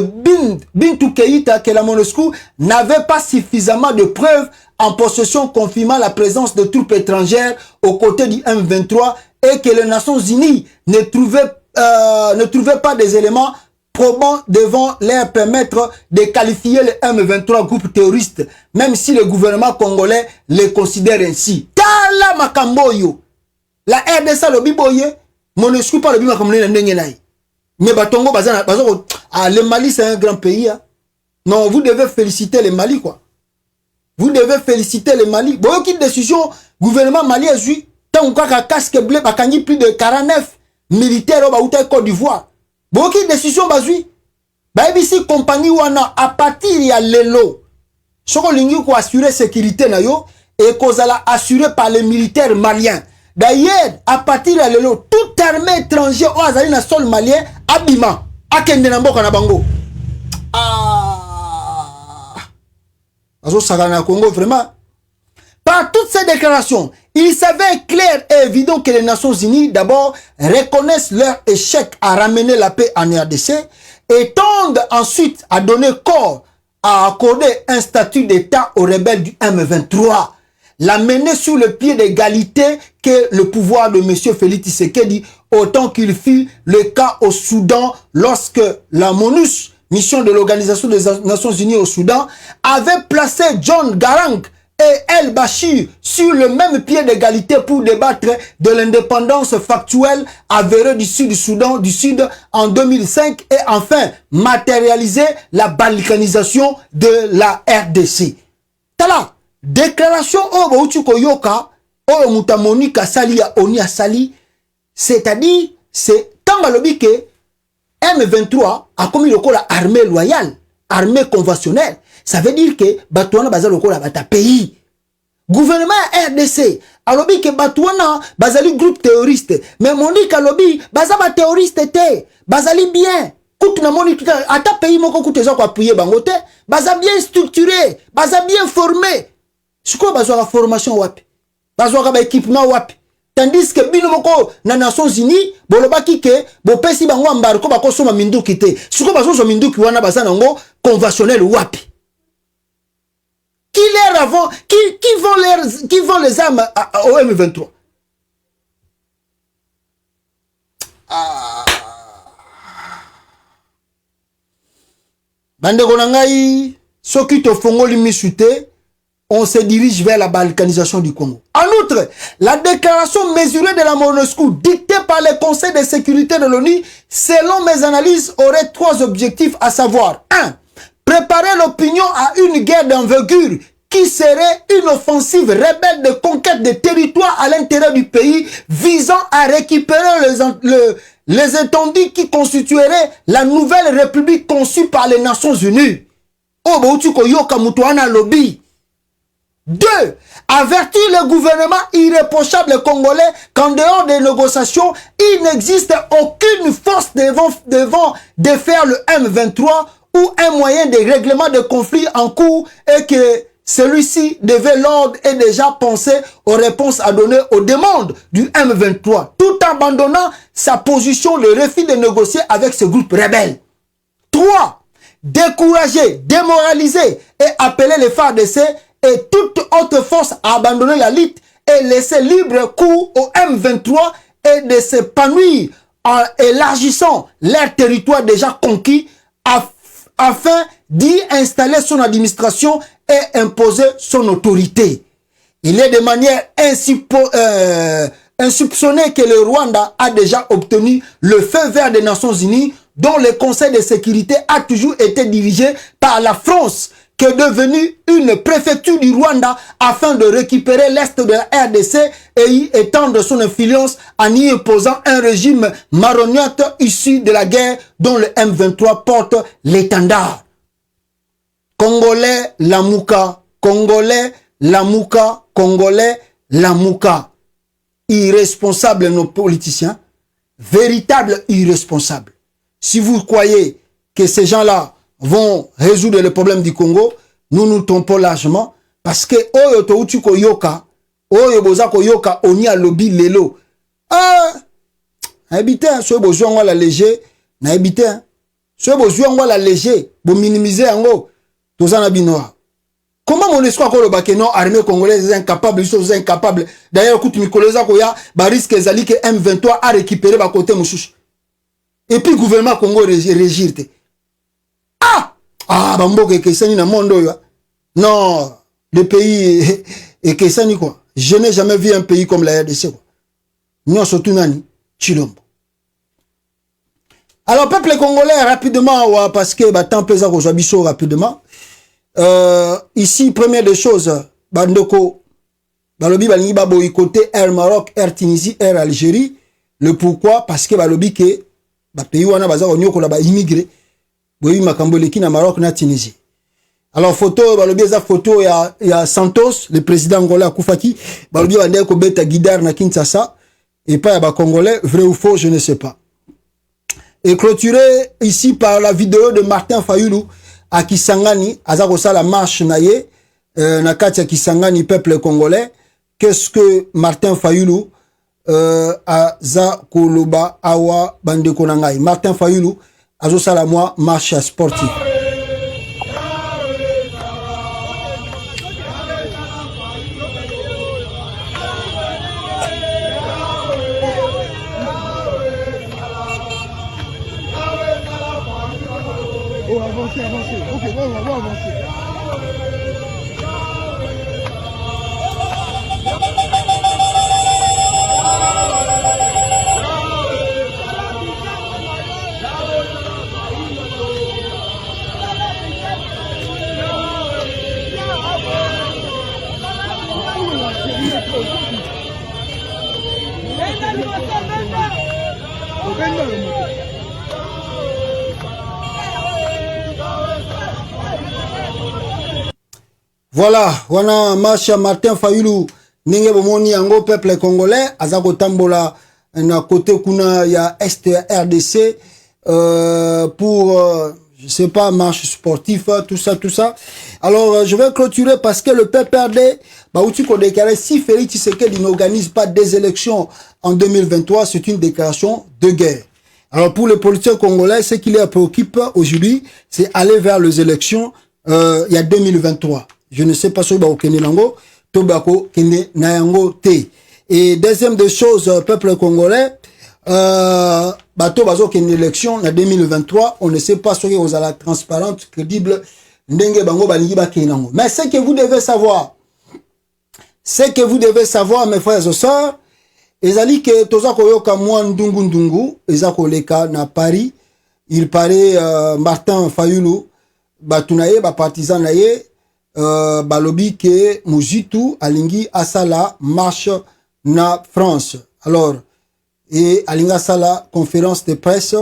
Bintou Keïta que la MONUSCO n'avait pas suffisamment de preuves en possession confirmant la présence de troupes étrangères aux côtés du M23 et que les Nations Unies ne trouvaient pas des éléments probants devant leur permettre de qualifier le M23 groupe terroriste, même si le gouvernement congolais les considère ainsi. Tala makamboyo. La RDC lobi boye, MONUSCO pas lobi makamboyo na ndenge nai. Mais batongo bazana, le Mali c'est un grand pays. Hein. Non, vous devez féliciter le Mali quoi. Vous devez féliciter le Mali. Bon, quelle décision gouvernement Mali a joué. Tant qu'on a casque bleu, bakani plus de 49 militaires au Côte d'Ivoire. Beaucoup de décisions basées. Ici compagnie wana à partir ya lelo. Soko lingi ko assurer sécurité na yo et kozala assuré par les militaires maliens. D'ailleurs, à partir ya lelo, toute armée étrangère au azali na sol malien abima akende na mboka na bango. Ah. Azo sagana Congo vraiment. Par toutes ces déclarations, il s'avère clair et évident que les Nations Unies, d'abord, reconnaissent leur échec à ramener la paix en RDC et tendent ensuite à donner corps à accorder un statut d'État aux rebelles du M23. La mener sous le pied d'égalité que le pouvoir de M. Félix Tshisekedi, autant qu'il fut le cas au Soudan lorsque la MONUS, mission de l'Organisation des Nations Unies au Soudan, avait placé John Garang, et El-Bachir sur le même pied d'égalité pour débattre de l'indépendance factuelle avérée du Sud-Soudan du Sud en 2005 et enfin matérialiser la balkanisation de la RDC. Tala, déclaration au Yoka, au Mutamonika Sali à Onia Sali, c'est-à-dire, c'est tant que M23 a commis le la armée loyale, armée conventionnelle. Ça veut dire que Batouana baza lokola bata pays. Gouvernement RDC, alobi que Batouana bazali groupe terroriste. Mais Monique alobi baza ba terroriste te, bazali bien. Kout na Monique ata pays moko kout ezo ko appuyer bangote, baza bien structuré, baza bien formé. Siko bazo la formation wapi? Bazo ka ba équipement wapi? Tandis que bino moko na Nations Unies bolobaki ke bo pesi bango embargo bako soma minduki te. Siko bazo so minduki wana baza nango conventionnel wapi? Qui vend les armes au M23? Bande konangai, soki to fongoli misute, on se dirige vers la balkanisation du Congo. En outre, la déclaration mesurée de la MONUSCO dictée par le Conseil de sécurité de l'ONU, selon mes analyses, aurait 3 objectifs, à savoir 1. Préparer l'opinion à une guerre d'envergure qui serait une offensive rebelle de conquête de territoires à l'intérieur du pays visant à récupérer les étendues qui constitueraient la nouvelle république conçue par les Nations Unies. 2. Avertir le gouvernement irréprochable congolais qu'en dehors des négociations, il n'existe aucune force devant défaire le M23 ou un moyen de règlement de conflit en cours et que celui-ci devait l'ordre et déjà penser aux réponses à donner aux demandes du M23, tout en abandonnant sa position de refus de négocier avec ce groupe rebelle. 3. Décourager, démoraliser et appeler les FARDC et toute autre force à abandonner la lutte et laisser libre cours au M23 et de s'épanouir en élargissant leur territoire déjà conquis afin d'y installer son administration et imposer son autorité. Il est de manière insoupçonnée que le Rwanda a déjà obtenu le feu vert des Nations Unies, dont le Conseil de sécurité a toujours été dirigé par la France, qui est devenue une préfecture du Rwanda afin de récupérer l'Est de la RDC et y étendre son influence en y imposant un régime marionnaire issu de la guerre dont le M23 porte l'étendard. Congolais, Lamouka, Congolais, Lamouka, Congolais, Lamouka. Irresponsables nos politiciens, véritables irresponsables. Si vous croyez que ces gens-là vont résoudre le problème du Congo, nous nous trompons largement parce que oyo to uti ko yoka, oyo boza ko yoka oni a lobby lelo. Habité so besoin la léger, na habité. So besoin la léger, bo minimiser ngo tozana binoa. Comment mon espoir ko loba que non armée congolaise est incapable, ils sont incapables. D'ailleurs écoute Mikoleza ko ya ba risque ezali que M23 a récupéré ba côté mouchouche. Et puis gouvernement Congo régir. Bamboke Kesani na mondo yo. Non, le pays est Kesani quoi. Je n'ai jamais vu un pays comme la RDC quoi. Nous surtout nani Chilombo. Alors peuple congolais rapidement parce que temps pesa ko biso rapidement. Ici première des choses bandoko balobi balingi ba boycotté Air Maroc, Air Tunisie, Air Algérie. Le pourquoi parce que balobi que ba pays wana baza ko nyoko la ba immigré. Oui, Makamboleki na Maroc na Tunisie. Alors photo balobi eza photo ya Santos, le président angolais Koufaki, balobi bande ko beta guidar na Kinshasa et pas ya ba congolais, vrai ou faux, je ne sais pas. Et clôturé ici par la vidéo de Martin Fayulu à Kisangani, aza ko sala marche na ye na kati ya Kisangani peuple congolais. Qu'est-ce que Martin Fayulu aza koloba awa bande konangai. Martin Fayulu azo sala moi marche sportive. Oh, avancez. Ok, on va avancer. Voilà, wana marche Martin Fayulu ninge bomoni yango peuple congolais azako tambola na côté kuna ya Est RDC pour je sais pas marche sportif tout ça. Alors je vais clôturer parce que le PPRD bah outil qu'on déclare si Félix Tshisekedi n'organise pas des élections en 2023, c'est une déclaration de guerre. Alors pour les politiciens congolais, ce qui les préoccupe aujourd'hui, c'est aller vers les élections il y a 2023. Je ne sais pas si vous avez nango, tobako kene nayango te. Et deuxième des choses, peuple congolais, bato bazo kene élection en 2023, on ne sait pas si vous avez la transparente, crédible, ndenge bango balingi ba kenango. Mais ce que vous devez savoir, mes frères et sœurs, ezali que toza koyoka mwa ndungu, ezako leka na Paris, il paraît Martin Fayulu, batunaye, ba partisan naye, balobi ke Mujitu alingi asala marche na France. Alors, et alinga sala conférence de presse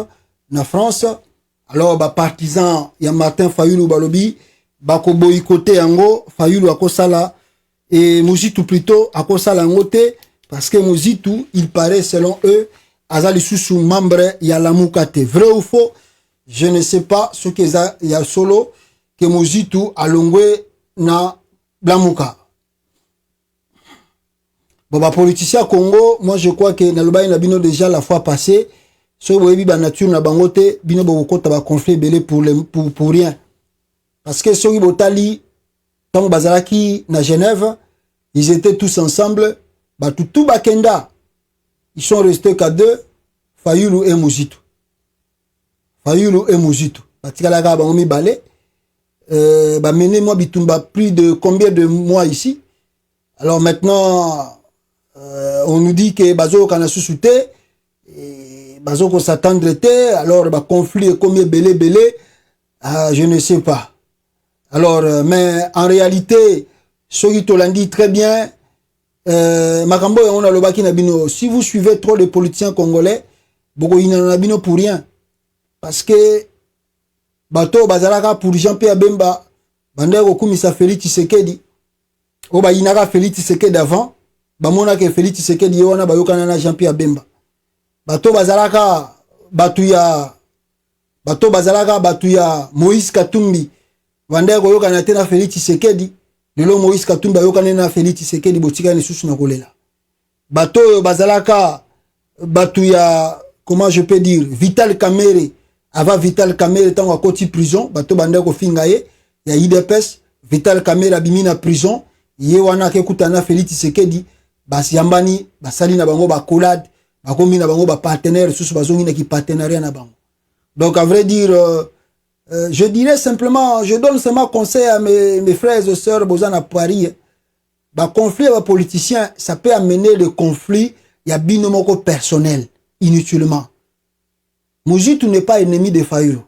na France. Alors, ba partisan ya Martin Fayulu balobi bako boycotté yango Fayulu akosala et Mujitu plutôt akosala ngote parce que Mujitu il paraît selon eux azali sous membre ya Lamukate. Vrai ou faux? Je ne sais pas ce que ya solo que Mujitu alongwe na Blamuka. Bon, bah, politicien Congo, moi je crois que na loba na bino déjà la fois passée, so boyebi ba nature na bangote, bino bokota ba conflit belé pour rien. Parce que so botali tant bazalaki na Genève, ils étaient tous ensemble, bah tout bakenda. Ils sont restés qu'à deux, Fayulu et Mujitu. Batikala ka bango mi balé. Bah mené moi bitumba plus de combien de mois ici. Alors maintenant on nous dit que bazo kana susute bazo ko s'attendre té alors bah conflit combien belé je ne sais pas. Alors mais en réalité ce qui te l'ont dit très bien makambo on a le baki na bino si vous suivez trop les politiciens congolais boko ina na bino pour rien parce que bato bazalaka pour Jean-Pierre Bemba bandeko kumisa Félix Tshisekedi o ba inaka Félix Tshisekedi avant ba mona ke Félix Tshisekedi yona ba yokana na Jean-Pierre Bemba bato bazalaka batu ya Moïse Katumbi bandeko yokana te na Félix Tshisekedi lelo Moïse Katumbi yokana na Félix Tshisekedi botika ni susu na kolela bato bazalaka batu ya comment je peux dire Vital Kamerhe avant Vital Kamerhe tango akoti prison bato bandeko fingaye ya IDPS Vital Kamerhe abimi na prison ye wana ke kutana Félix Tshisekedi basi yambani basali na bango ba collade bakomi na bango ba partenaire sous bazongi na ki partenariat na bango. Donc à vrai dire je dirais simplement je donne seulement conseil à mes frères et sœurs bozana à Paris ba conflit ba politicien ça peut amener le conflit ya binomoko personnel inutilement. Mujitu n'est pas ennemi de Fayulu.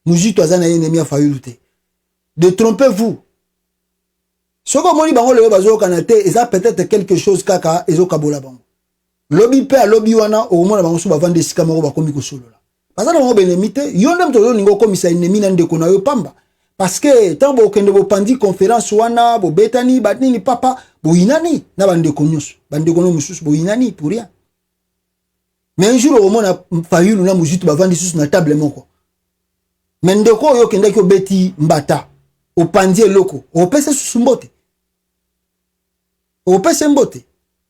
Mujitu azana ennemi à Fayulu te. Détrompez-vous. Ce que moni bango le bazo kanate, ça peut-être quelque chose kaka ezo kabola bango. Lobby pe a lobby wana au moment bango suba vendre sika moko bakomi ko solo la. Parce que bango benemi te, yondem to ningo komisa ennemi na ndeko na yo pamba. Parce que tant bo kende bo pandi conférence wana bo betani batini papa bo inani na bandeko nyos. Bandeko no mususu bo inani pour rien. Mais un jour au moment Fayulu na Mujitu ba vendre sous na table moko. Mais ndeko yo kende ko beti mbata. Au pandie loko. Au pese sous mbote. Au pese mbote.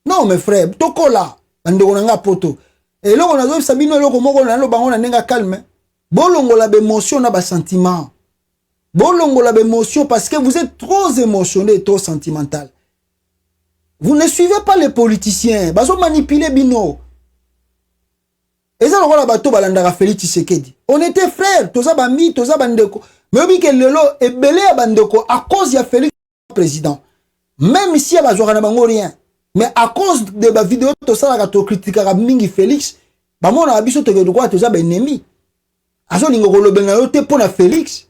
Non mes frères, toko la. Bandeko nanga poto. Et loko na zo sabino loko moko na lo bango na nenga calme. Bolongo la émotion na ba sentiment. Bolongo la émotion parce que vous êtes trop émotionné, trop sentimental. Vous ne suivez pas les politiciens. Bazo manipuler bino. Et ça la bato balandaka Félix Tshisekedi. On était frères, toza bami, toza bandeko. Mais obi ke lelo ebele ya bandeko à cause ya Félix président. Même si ya bazwaka na bango rien. Mais à cause de ba vidéo to sala ka to critiquer mingi Félix, ba mona biso to ke droit toza ba ennemi. Azo lingo ko lobena yo te pona Félix.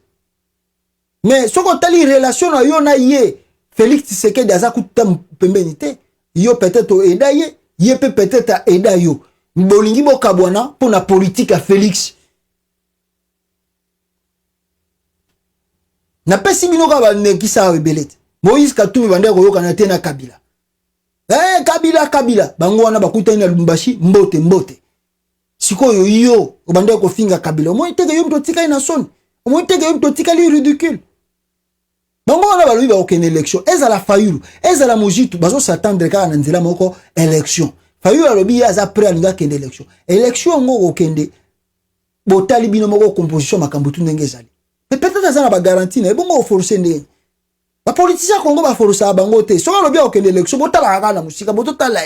Mais soko tali relation na yo na ye Félix Tshisekedi aza kuta pembeni te. Yo peut-être o eda ye peut peut-être a eda yo. bolingi bokabwana pour la politique à Félix. Na pesi bino ka baneki sa rebelete. Moïse Katumbi bande koyoka na te na Kabila. Kabila bango wana bakuta na Lubumbashi mbote. Sikoyo yo obande ko finga Kabila. Mo iteke yo mtotika ina son. Mo iteke yo mtotika li ridicule. Bango wana balobi ba okene élection. Ezala Fayulu, ezala Mojitu bazo s'attendre ka na nzela moko élection. Fayulu alobi aza prêt alinga kende élection. Élection ngo okende botali bino moko composition makambutu ndenge ezali. Peut-être que ça n'a pas garanti, mais bon, on force les politiciens Congo va forcer à bangote. Si on a bien aucune élection, bon, t'as la musique, bon, t'as la.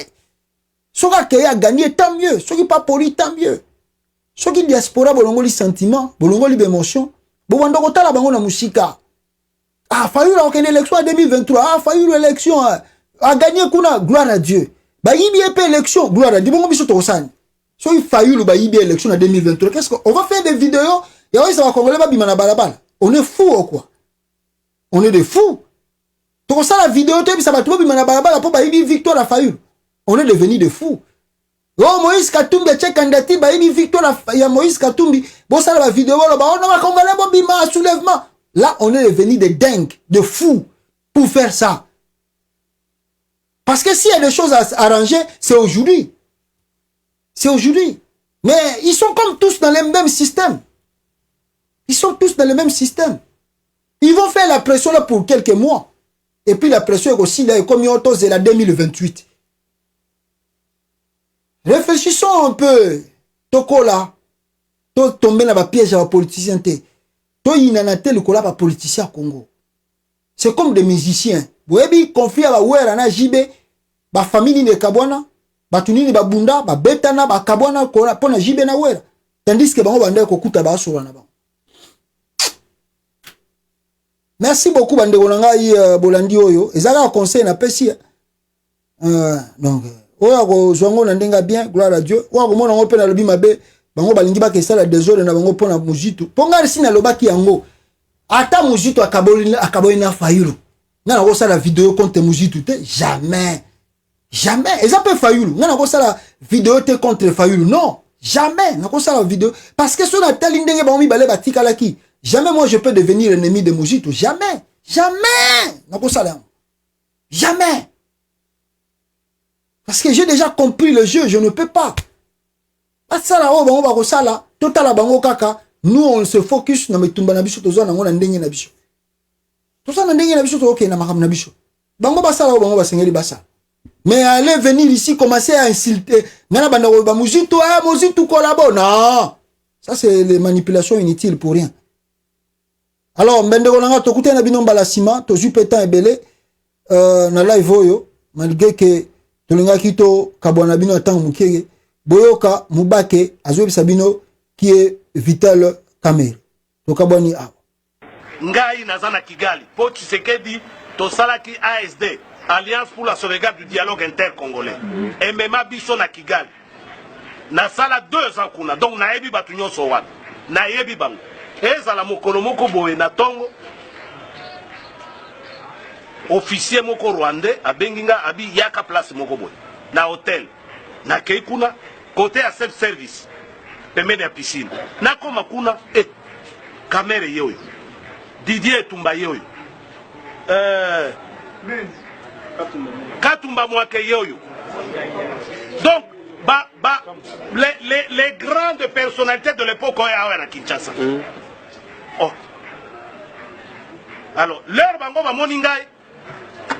Si on a gagné, tant mieux. Si on n'est pas poli, tant mieux. Si on a diaspora, bon, on a les sentiments, bon, on a les émotions, bon, on a la bango la musique. Ah, fallu la aucune élection en 2023. Ah, fallu l'élection a gagné kuna gloire à Dieu. Bah, il y a pas élection, gloire à Dieu. Bon, on va se tourner. Si il fallu le bah, il y a élection en 2023. Qu'est-ce qu'on va faire des vidéos? On est fou ou quoi? On est des fous. Donc ça la vidéo ça va trouver pour victoire à Fayulu. On est devenu des fous. Oh Moïse Katumbi check candidature victoire à Moïse Katumbi. Bon ça la vidéo on va congolais bima soulèvement. Là on est devenu des dingues, de fous pour faire ça. Parce que s'il y a des choses à arranger, c'est aujourd'hui. C'est aujourd'hui. Mais ils sont comme tous dans le même système. Ils sont tous dans le même système. Ils vont faire la pression là pour quelques mois. Et puis la pression est aussi là, comme il y a la 2028. Réfléchissons un peu. Toko là, to tomber dans la piège à la politicien. To yinanate le kola pa politicien Congo. C'est comme des musiciens. Vous voyez, confier à la ouera na jibe, ba famille ni kabwana, ba tunini ba bunda, ba betana, ba kabwana kola pona jibe na ouera. Tandis que bango bande ko kuta ba sura na ba. Merci beaucoup bande konanga bolandi oyo. Ezaka conseil na pesi. Donc oya ko zwango na ndenga bien, gloire à Dieu. Wa ko mona ngope na lobi mabe, bango balingi ba kesala désordre na bango pona mujitu. Ponga si na lobaki yango. Ata mujitu akaboli na Fayulu. Ngana ko sala vidéo contre mujitu te jamais. Jamais. Eza pe Fayulu. Ngana ko sala vidéo te contre Fayulu. Non, jamais. Na ko sala vidéo parce que sur la telle ndenge ba mi balé batika laki. Jamais moi je peux devenir ennemi de Mojitu. Jamais. Jamais. Jamais. Parce que j'ai déjà compris le jeu. Je ne peux pas. Nous on se focus. Mais aller venir ici commencer à insulter. Mojitu collabore. Non. Ça c'est les manipulations inutiles pour rien. Alors, Mbendegolanga, tu écoutes un binomba la ciment, tu joues pétant et belé, na live oyo, malgré que tu l'as quitté, Kabwana bino attend mukege, Boyoka, Mubake, Azoub Sabino, qui est Vital Kamer. Tu Kabwani a. Ngai Nazana Kigali, Po Tshisekedi, Tosalaki ASD, Alliance pour la sauvegarde du dialogue intercongolais. Et même Biso na Kigali. Na sala 2 ans kuna, donc na ebi batunyo sowan, na ebi bango. Ezala mokolo moko boye na tongo officier moko rwandais abenginga abi yaka place moko boye na hôtel na keikuna côté à self service pembeni ya piscine na koma kuna kamera yoyo Didier Tumba yoyo Katumba mwake yoyo. Donc les grandes personnalités de l'époque à Kinshasa. Oh. Alors, leur bango va moningai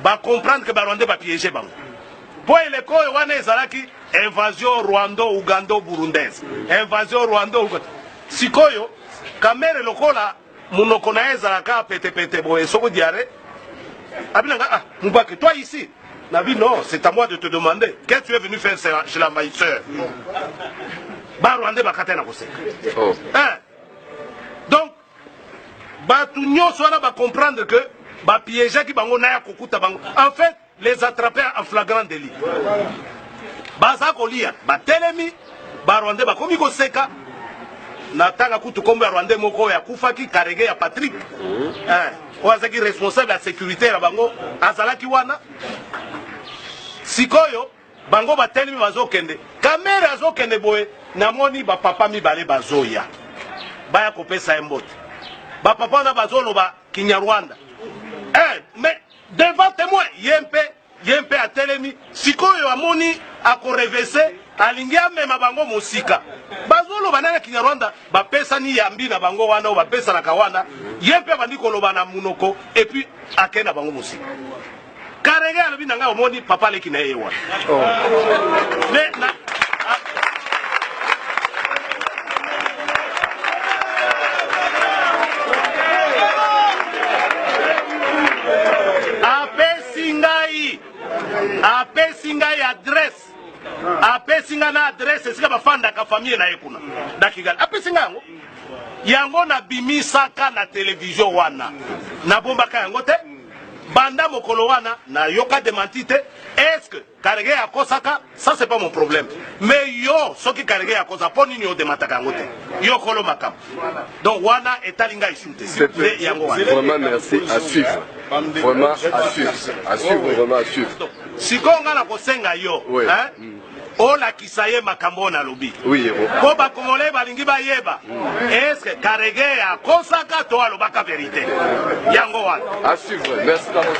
va comprendre que Barwandais va piéger bango. Pour les co wane ezalaki invasion rwando-ougando-burundaise. Invasion rwando-ougando. Sikoyo kamere lokola munoko na ezalaka pete boye soko diare. Abinanga ah Mubake toi ici. Nabi non, c'est à moi de te demander qu'est-ce que tu es venu faire chez l'envahisseur. Barwandais va katena kose. Oh. Hein? Donc Batunyo soit là va comprendre que ba piéger qui bango na ya kokuta bango. En fait, les attraper en flagrant délit. Baza kolia, ba telemi, ba Rwandais ba komi ko seka. Natanga kutu kombe Rwandais moko ya kufaki karege ya Patrick. Oazaki responsable de la sécurité la bango azalaki wana. Sikoyo bango batelemi bazokende kamere azokende boye namoni bapapa mibale bazoya baya kopesa ye mbote bapapa wana bazoloba Kinyarwanda mais devant témoin ye mpe atelemi sikoyo amoni akorevese alingi amema bango mosika bazoloba nana Kinyarwanda bapesani yambi na bango wana o bapesanaka wana ye mpe bandi koloba na munoko epuis akenda bango mosika Karege alobi nanga omoni papa leki na ye wana mais na apesi ngai adresse apesi ngai na adresse esika bafandaka famille na ye kuna na Kigali apesi ngai yango nabimisaka na televizio wana nabombaka yango te banda mokolo wana na yoka démenti te est-ce que Karege akosaka ça c'est pas mon problème mais yo soki Karege akosa po nini yo demataka yango te yo kolo makam donc wana etali ngai shute yango wana vraiment merci à suivre vraiment à suivre vraiment à suivre sikonga na kosenga yo olakisa ye makambo na lobi po bakongole balingi bayeba est-ce que Karege akosaka to alobaka vérité yango wana à suivre merci d'avoir